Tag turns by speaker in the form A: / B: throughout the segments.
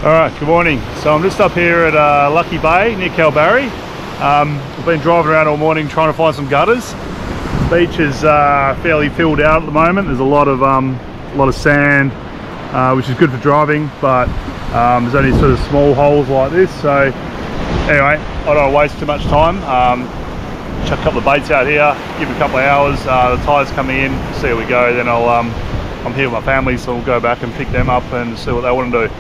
A: Alright, good morning. So I'm just up here at Lucky Bay near Kalbarri. I've been driving around all morning trying to find some gutters. The beach is fairly filled out at the moment. There's a lot of sand, which is good for driving, but there's only sort of small holes like this. So anyway, I don't want to waste too much time. Chuck a couple of baits out here, give it a couple of hours. The tide's coming in, see how we go. Then I'm here with my family, so we'll go back and pick them up and see what they want to do.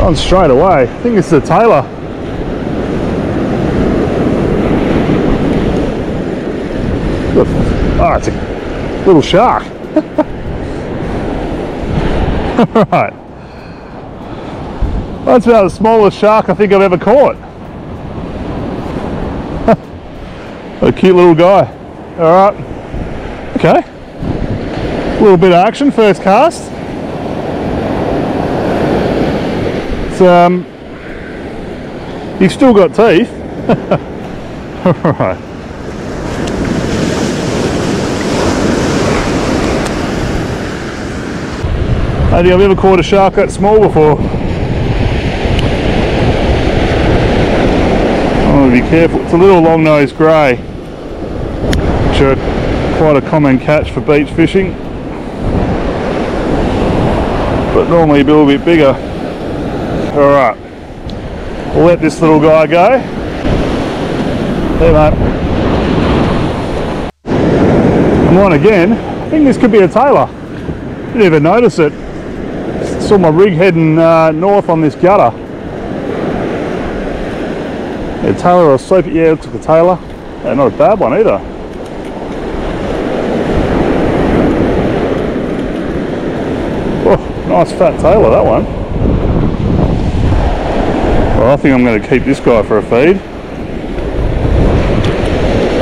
A: On straight away. I think it's the Tailor. Oh, it's a little shark. Alright. That's about the smallest shark I think I've ever caught. A cute little guy. Alright. Okay. A little bit of action, first cast. He's still got teeth. Alright. I don't think I've ever caught a shark that small before. I want to be careful. It's a little long-nosed grey, which are quite a common catch for beach fishing, but normally a little bit bigger. Alright, we'll let this little guy go. There, mate. I'm on again. I think this could be a Tailor. Didn't even notice it. Saw my rig heading north on this gutter. Yeah, Tailor or sleep it. Yeah, it looks like a Tailor. Yeah, not a bad one either. Oh, nice fat Tailor, that one. Well, I think I'm going to keep this guy for a feed.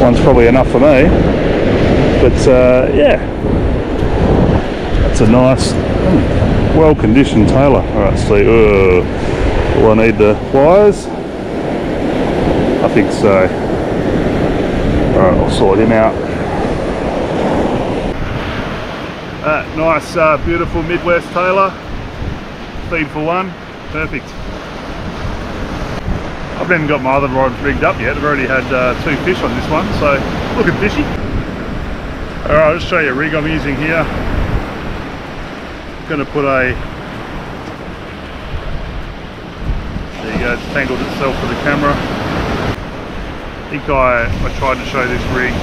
A: One's probably enough for me. But yeah, that's a nice, well-conditioned Tailor. Alright, see, will I need the pliers? I think so. Alright, I'll sort him out. Nice, beautiful Midwest Tailor. Feed for one. Perfect. I haven't even got my other rod rigged up yet. I've already had 2 fish on this one, so looking fishy. Alright, I'll just show you a rig I'm using here. I'm going to put a... There you go, it's tangled itself for the camera. I think I tried to show this rig in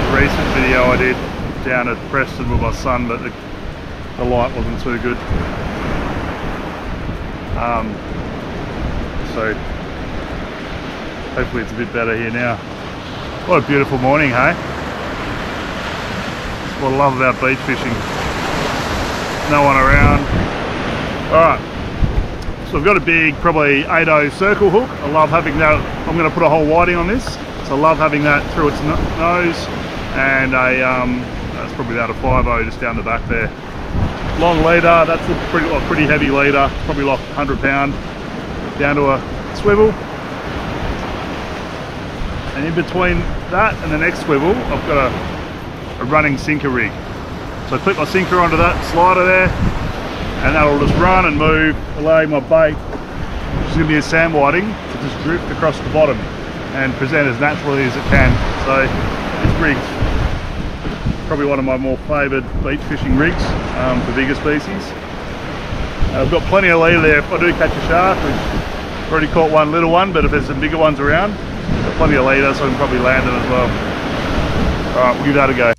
A: a recent video I did down at Preston with my son, but the light wasn't too good. So hopefully it's a bit better here now. What a beautiful morning, hey? That's what I love about beach fishing. No one around. Alright, so I've got a big, probably 8/0 circle hook. I love having that. I'm going to put a whole whiting on this, so I love having that through its nose, and a that's probably about a 5/0 just down the back there. Long leader. That's a pretty heavy leader, probably like 100 pound. Down to a swivel, and in between that and the next swivel I've got a running sinker rig. So I clip my sinker onto that slider there, and that'll just run and move, allowing my bait, which is going to be a sand whiting, to just drift across the bottom and present as naturally as it can. So this rig's probably one of my more favoured beach fishing rigs for bigger species. I've got plenty of leader there if I do catch a shark. We've already caught one little one, but if there's some bigger ones around, I've got plenty of leader, so I can probably land them as well. Alright, we'll give that a go.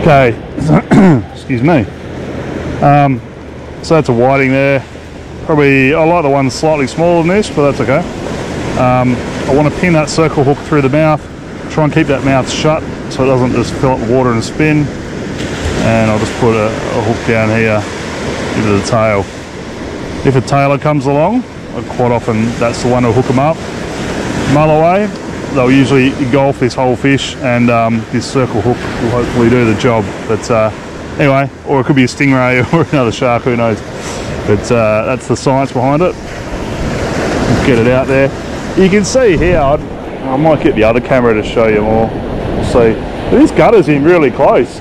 A: Okay, excuse me. So that's a whiting there. Probably, I like the one slightly smaller than this, but that's okay. I want to pin that circle hook through the mouth, try and keep that mouth shut so it doesn't just fill up with water and spin. And I'll just put a hook down here into the tail. If a Tailor comes along, I'll quite often that's the one to hook them up. Mull away, they'll usually engulf this whole fish, and this circle hook will hopefully do the job. But anyway, or it could be a stingray or another shark, who knows. But that's the science behind it. Get it out there. You can see here, I might get the other camera to show you more. We'll see. But this gutter's in really close.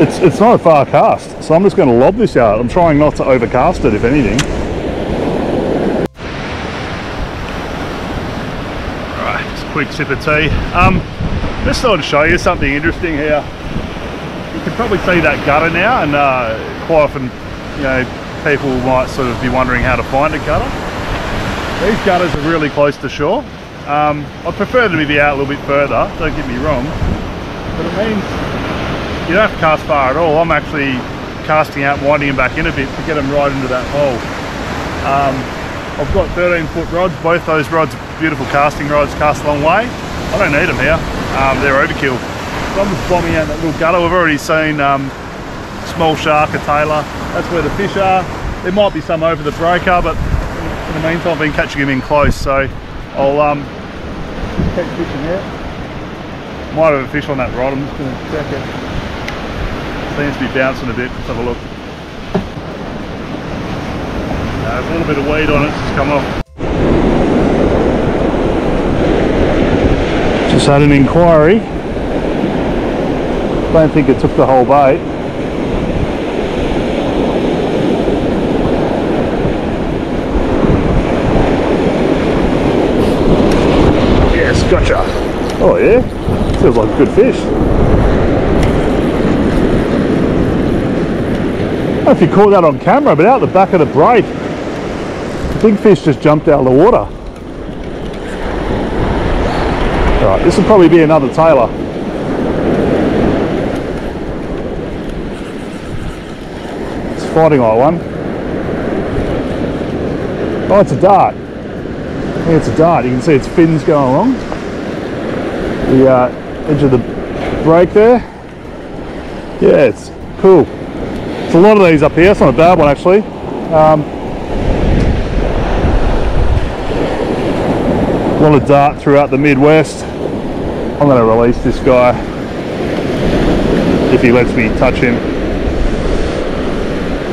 A: It's not a far cast, so I'm just going to lob this out. I'm trying not to overcast it, if anything. Alright, just a quick sip of tea. Just thought to show you something interesting here. You can probably see that gutter now, and quite often, you know, people might sort of be wondering how to find a gutter. These gutters are really close to shore. I'd prefer them to be out a little bit further, don't get me wrong, but it means you don't have to cast far at all. I'm actually casting out, winding them back in a bit to get them right into that hole. I've got 13-foot rods. Both those rods are beautiful casting rods, cast a long way. I don't need them here. They're overkill. So I'm just bombing out that little gutter. We've already seen small shark, a tailor. That's where the fish are. There might be some over the breaker, but in the meantime I've been catching them in close, so I'll catch fishing there. Might have a fish on that rod. I'm just going to check it. Seems to be bouncing a bit. Let's have a look. There's a little bit of weed on it, just come off. Just had an inquiry. Don't think it took the whole bait. Yes, gotcha. Oh yeah, feels like a good fish. I don't know if you caught that on camera, but out the back of the break, the big fish just jumped out of the water. Alright, this will probably be another tailor. It's fighting like one. Oh, it's a dart. I think it's a dart. You can see its fins going along the edge of the break there. Yeah, it's cool. There's a lot of these up here. It's not a bad one actually. A lot of dart throughout the Midwest. I'm going to release this guy if he lets me touch him.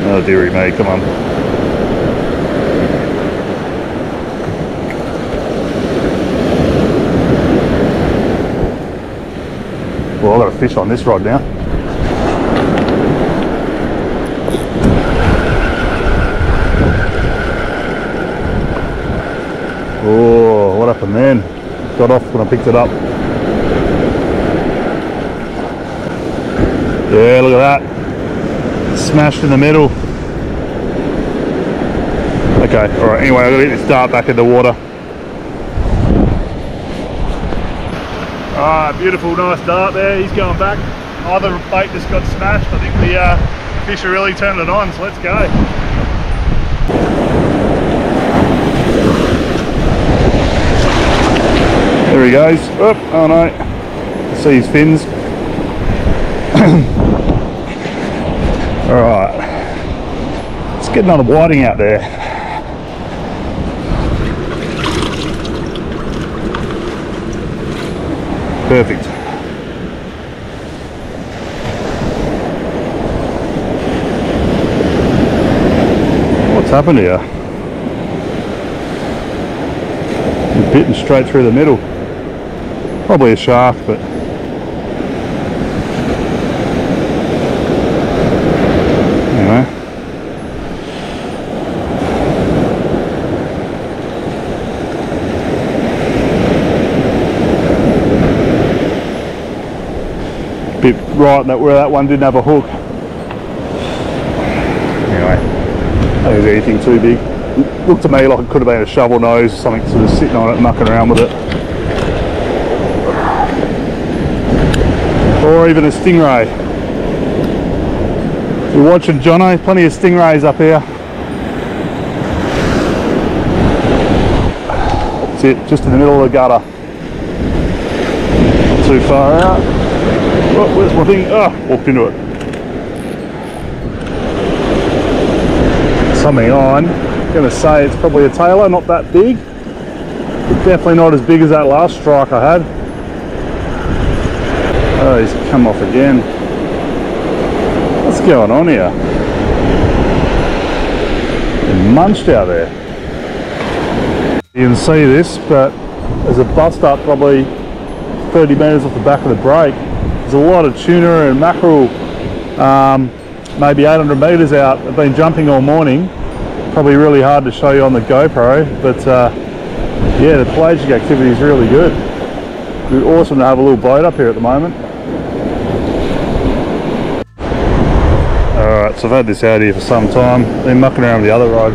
A: Oh dearie me, come on. Well, I've got a fish on this rod now. Oh, what happened then? Got off when I picked it up. Yeah, look at that. Smashed in the middle. Okay, alright, anyway, I've got to get this dart back in the water. Ah, beautiful, nice dart there. He's going back. Either bait just got smashed. I think the fish are really turning it on, so let's go. There he goes. Oh no. See his fins. Alright. Let's get another whiting out there. Perfect. What's happened here? You're bitten straight through the middle. Probably a shark, but anyway. Bit right where that one didn't have a hook. Anyway, I don't think there's anything too big. It looked to me like it could have been a shovel nose or something, sort of sitting on it, mucking around with it. Or even a stingray. You're watching Jono, plenty of stingrays up here. That's it, just in the middle of the gutter. Not too far out. Oh, where's my thing? Ah, walked into it. Something on. Gonna say it's probably a Tailor, not that big, but definitely not as big as that last strike I had. Oh, he's come off again. What's going on here? He's munched out there. You can see this, but there's a bust up probably 30 metres off the back of the break. There's a lot of tuna and mackerel, maybe 800 metres out. I've been jumping all morning. Probably really hard to show you on the GoPro, but yeah, the pelagic activity is really good. It'd be awesome to have a little boat up here at the moment. Alright, so I've had this out here for some time. Been mucking around with the other rod.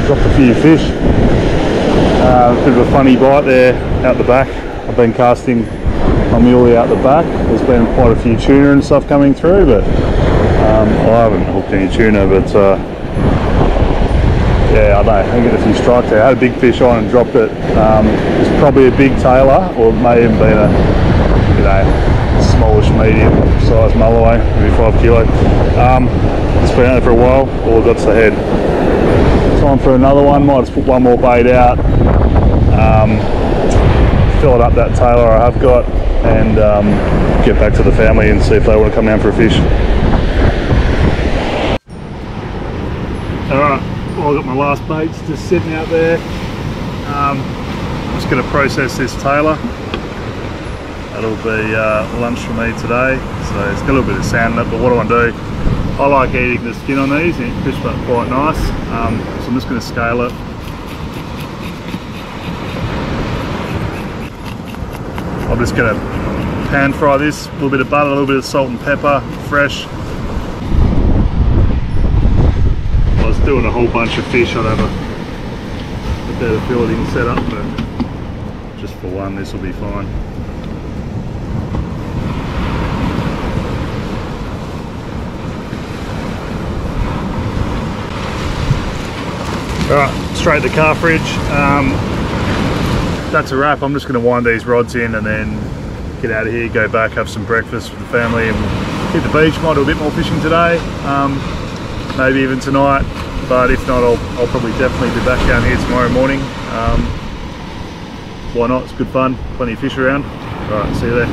A: Dropped a few fish. A bit of a funny bite there out the back. I've been casting my muley out the back. There's been quite a few tuna and stuff coming through, but I haven't hooked any tuna, but yeah, I don't know, I get a few strikes there. I had a big fish on and dropped it. It's probably a big Tailor, or it may have been a, you know, smallish medium size mulloway, maybe 5 kilo. It's been out there for a while, all I've got's the head. Time for another one, might just put one more bait out, fill it up that Tailor I have got, and get back to the family and see if they want to come down for a fish. Alright, well, I've got my last baits just sitting out there. I'm just going to process this Tailor. That'll be lunch for me today. So it's got a little bit of sand in it, but what do I do? I like eating the skin on these, and it crisps up quite nice. So I'm just going to scale it. I'm just going to pan fry this, a little bit of butter, a little bit of salt and pepper, fresh. I was doing a whole bunch of fish, I'd have a better filleting set up, but just for one this will be fine. Alright, straight to the car fridge. That's a wrap. I'm just going to wind these rods in and then get out of here, go back, have some breakfast with the family and hit the beach. Might do a bit more fishing today, maybe even tonight, but if not, I'll probably definitely be back down here tomorrow morning. Why not? It's good fun, plenty of fish around. Alright, see you there.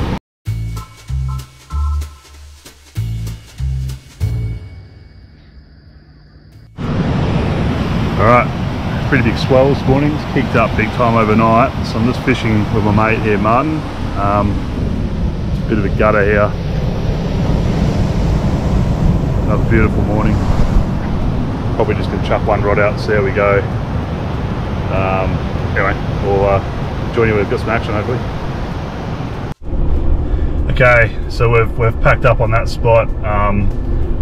A: Alright, pretty big swell this morning. It's kicked up big time overnight, so I'm just fishing with my mate here, Martin. It's a bit of a gutter here. Another beautiful morning. Probably just going to chuck one rod out and see how we go. Anyway, we'll join you when we've got some action, hopefully. Okay, so we've packed up on that spot.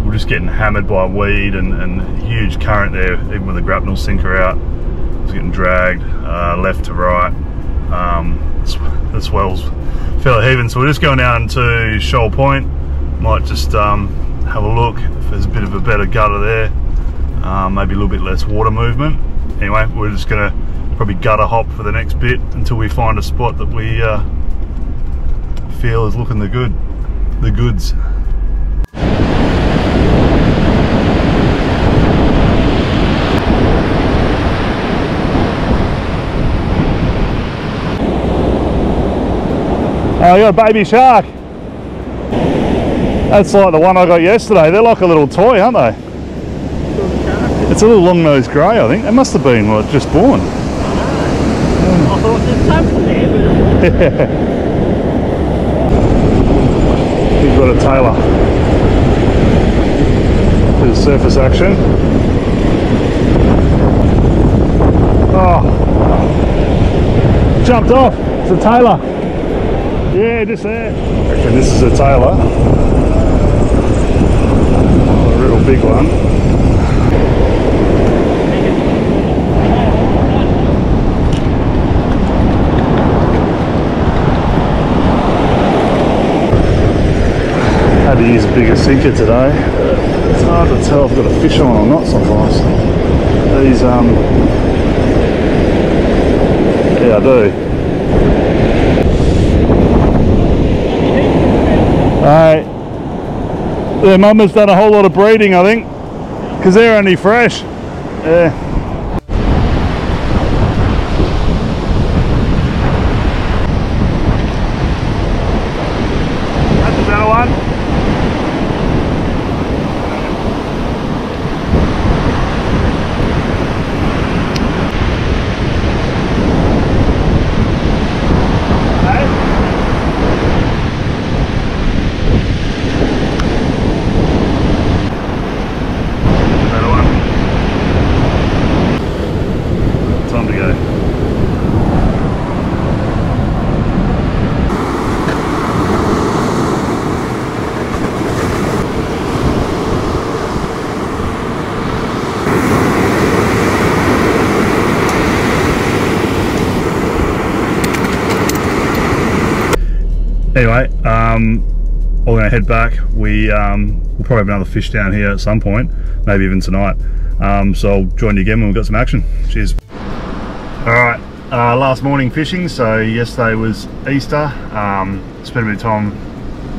A: We're just getting hammered by weed and huge current there, even with the grapnel sinker out. It's getting dragged left to right. The swell's fairly heaving, so we're just going down to Shoal Point. Might just have a look if there's a bit of a better gutter there, maybe a little bit less water movement. Anyway, we're just gonna probably gutter hop for the next bit until we find a spot that we feel is looking the goods. Oh, you got a baby shark. That's like the one I got yesterday. They're like a little toy, aren't they? It's a little long-nosed grey, I think. It must have been like just born.
B: I thought there's something there, but...
A: He's got a Tailor. Bit of surface action. Oh, jumped off. It's a Tailor. Yeah, just there. I reckon this is a Tailor. A real big one. Had to use a bigger sinker today. It's hard to tell if I've got a fish on or not sometimes. These, yeah, I do. Their mama's done a whole lot of breeding, I think, because they're only fresh. Yeah. Anyway, we're going to head back. We'll probably have another fish down here at some point, maybe even tonight. So I'll join you again when we've got some action. Cheers. Alright, last morning fishing. So yesterday was Easter. Spent a bit of time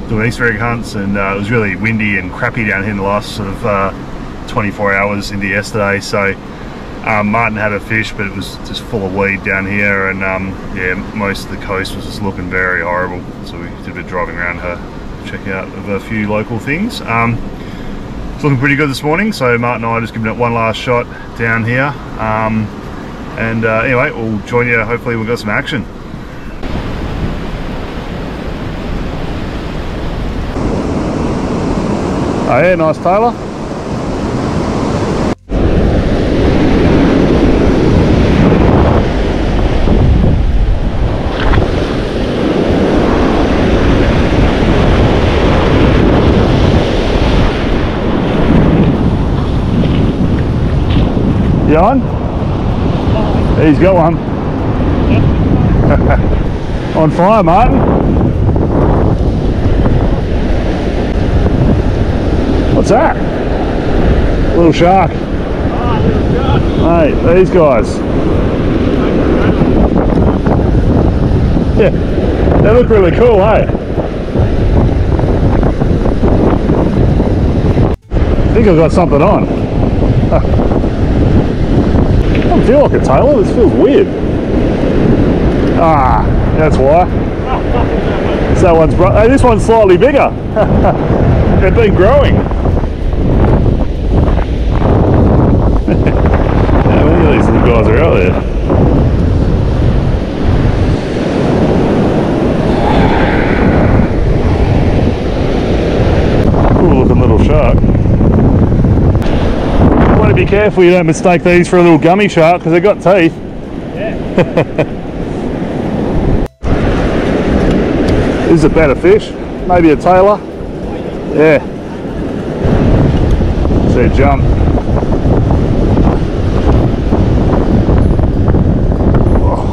A: doing Easter egg hunts, and it was really windy and crappy down here in the last sort of 24 hours into yesterday. So Martin had a fish, but it was just full of weed down here, and yeah, most of the coast was just looking very horrible. So we did a bit of driving around to check out of a few local things. It's looking pretty good this morning, so Martin and I are just giving it one last shot down here. Anyway, we'll join you, hopefully we've got some action. Oh yeah, nice Tailor. You on? He's got one. On fire, Martin. What's that? Little shark.
B: Ah, little shark.
A: Mate, these guys. Yeah, they look really cool, eh? I think I've got something on. I don't feel like a Tailor, this feels weird. Ah, that's why. So that one's, hey, this one's slightly bigger. They've been growing. How many of these little guys are out there? Cool looking little shark. Be careful you don't mistake these for a little gummy shark, because they've got teeth.
B: Yeah.
A: This is a better fish, maybe a Tailor. Yeah. See it jump. Oh.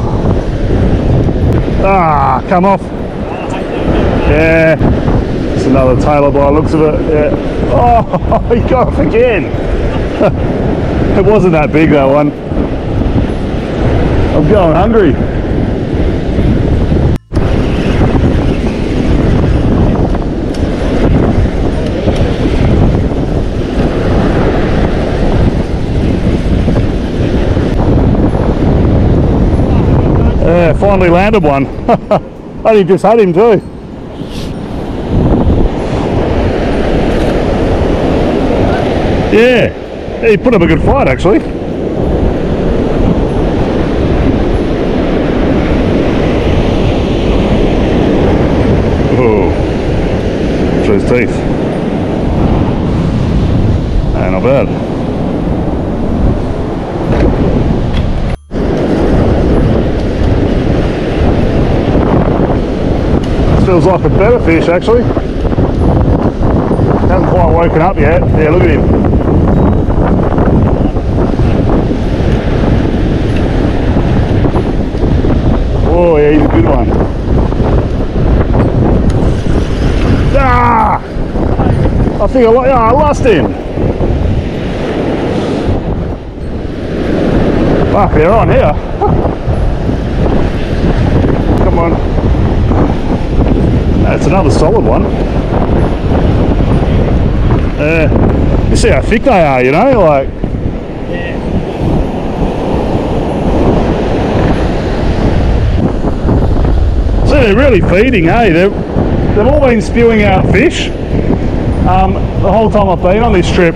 A: Ah, come off. Yeah. It's another Tailor by the looks of it. Yeah. Oh, he got off again. It wasn't that big, that one. I'm going hungry. Yeah, finally landed one. I only just had him too. Yeah. He put up a good fight, actually. Oh, show his teeth. Not bad. This feels like a better fish, actually. Hasn't quite woken up yet. Yeah, look at him. Oh yeah, he's a good one. Ah! I think I lost him. Ah, they're on here. Come on. That's another solid one. You see how thick they are, you know, like.
B: Yeah.
A: So they're really feeding, eh? They've all been spewing out fish the whole time I've been on this trip.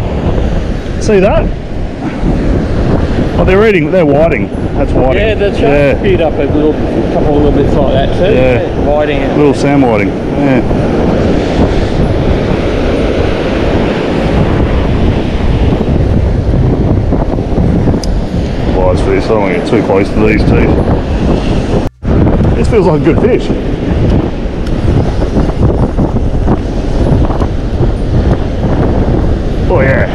A: See that? Oh, they're eating, they're whiting. That's whiting.
B: Yeah, the shark spewed up a couple of little bits like that too.
A: Yeah.
B: Whiting.
A: Little sand whiting. Yeah. Wise fish, I don't want to get too close to these teeth. This feels like a good fish. Oh yeah.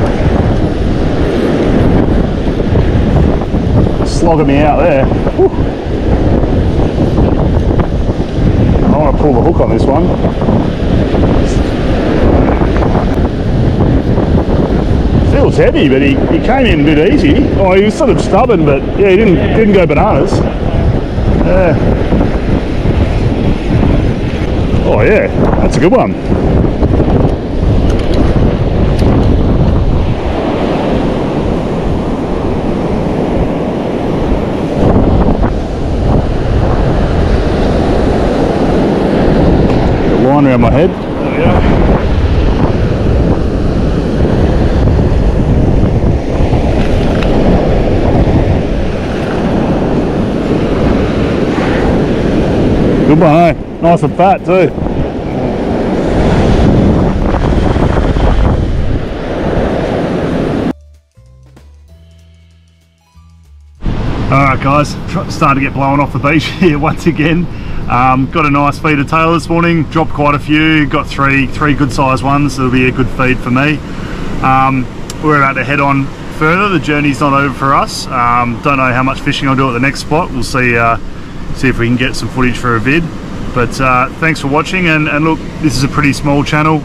A: Slogging me out there. Whew. I want to pull the hook on this one. Feels heavy, but he came in a bit easy. Oh, he was sort of stubborn, but yeah, he didn't go bananas. Oh yeah, that's a good one. Line around my head. There we go. Good one, eh? Nice and fat too. Alright guys, starting to get blown off the beach here once again. Got a nice feed of tailor this morning, dropped quite a few, got three good sized ones, so it'll be a good feed for me. We're about to head on further, the journey's not over for us. Don't know how much fishing I'll do at the next spot, we'll see if we can get some footage for a vid. But thanks for watching, and look, this is a pretty small channel.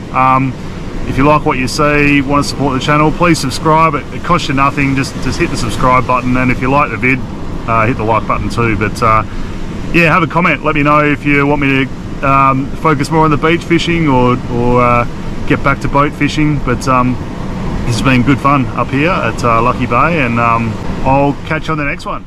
A: If you like what you see, want to support the channel, please subscribe. It costs you nothing, just hit the subscribe button, and if you like the vid, hit the like button too. But yeah, have a comment, let me know if you want me to focus more on the beach fishing or get back to boat fishing. But this has been good fun up here at Lucky Bay, and I'll catch you on the next one.